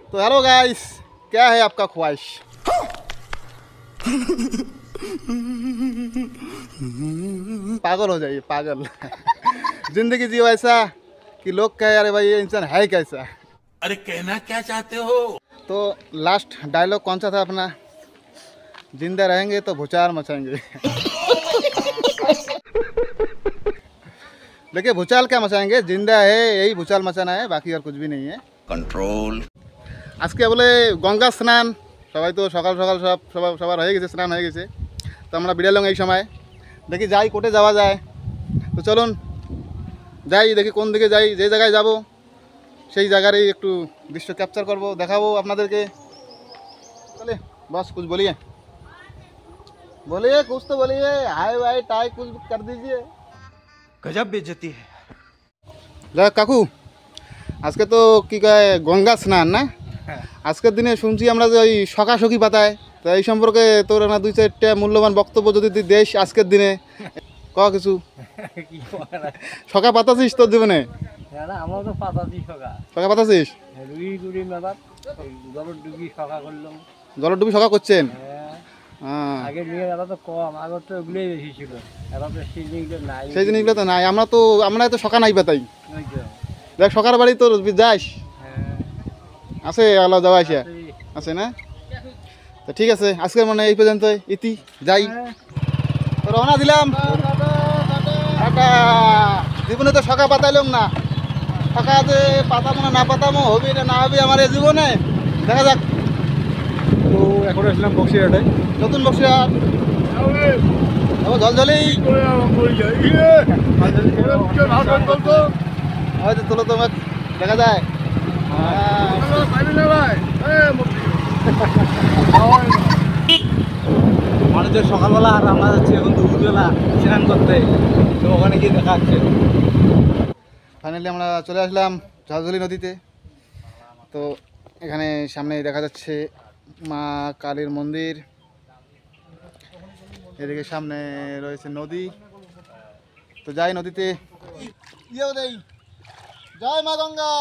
तो hello guys, क्या है आपका ख्वाहिश? पागल हो जाइए, पागल। जिंदगी जियो ऐसा कि लोग कहे अरे भाई ये इंसान है कैसा। अरे कहना क्या चाहते हो? तो लास्ट डायलॉग कौन सा था अपना? जिंदा रहेंगे तो भूचाल मचाएंगे। देखिए भूचाल क्या मचाएंगे, जिंदा है यही भूचाल मचाना है, बाकी और कुछ भी नहीं है। कंट्रोल। আজকে বলে গঙ্গা স্নান, সবাই তো সকাল সকাল সবার হয়ে গেছে, স্নান হয়ে গেছে। তো আমরা বিড়ালং এই সময় দেখি যাই কোটে যাওয়া যায়। তো চলুন যাই, দেখি কোন দিকে যাই, যে জায়গায় যাব সেই জায়গারই একটু দৃশ্য ক্যাপচার করব, দেখাবো আপনাদেরকে। চলে বস कुछ बोलिए, बोलिए कुछ तो बोलिए, हाय भाई टाई कुछ कर दीजिए। गजब बेइज्जती है। যাক কাকু, আজকে তো কি কয় গঙ্গা স্নান না? আজকের দিনে শুনছি আমরা যে ওই সকাশকি পাতায়, তো এই সম্পর্কে তোর না দুই চারটা মূল্যবান বক্তব্য যদি তুই দেশ আজকের দিনে ক কিছু। সকা পাতাছিস তোর জীবনে? আমরা তো পাতাছি সকা সকা পাতাছিস? রুই গুড়ি মেলাত জলের ডুবি সকা করলাম। জলের ডুবি সকা করছেন? হ্যাঁ, আগে নিয়ে এরা তো কম, আগের তো ওগুলোই বেশি ছিল, এরা তো সেই জিনিসগুলো নাই। সেই জিনিসগুলো তো নাই, আমরা তো সকা নাই পাতাই। ওই তো। দেখ সকার বাড়ি তোর যাস হ্যাঁ, আছে, আল্লাহ যাওয়া আসিয়া সেই। আছে না? তো ঠিক আছে, আজকের মানে এই পর্যন্ত ইতি যাই, হ্যাঁ। তো রওনা দিলাম। টাটা। জীবনে তো সকা পাতাইলাম না, সকা যে পাতামো না পাতামো, হবি না না হবি আমার এই জীবনে, দেখা যাক। তো এখন আসলাম বক্সিরহাটে, নতুন বক্সিরহাট। জলজলেই হয়তো তোলো তোমার দেখা যায়। মানুষের সকালবেলা আর আমরা যাচ্ছি এখন দুপুরবেলা স্নান করতে, তো ওখানে গিয়ে দেখা যাচ্ছে। ফাইনালি আমরা চলে আসলাম ঝালঝুলি নদীতে। তো এখানে সামনে দেখা যাচ্ছে মা কালীর মন্দির, এদিকে সামনে রয়েছে নদী। তো যাই নদীতে, ইয়েও দেই, জয় মা গঙ্গা।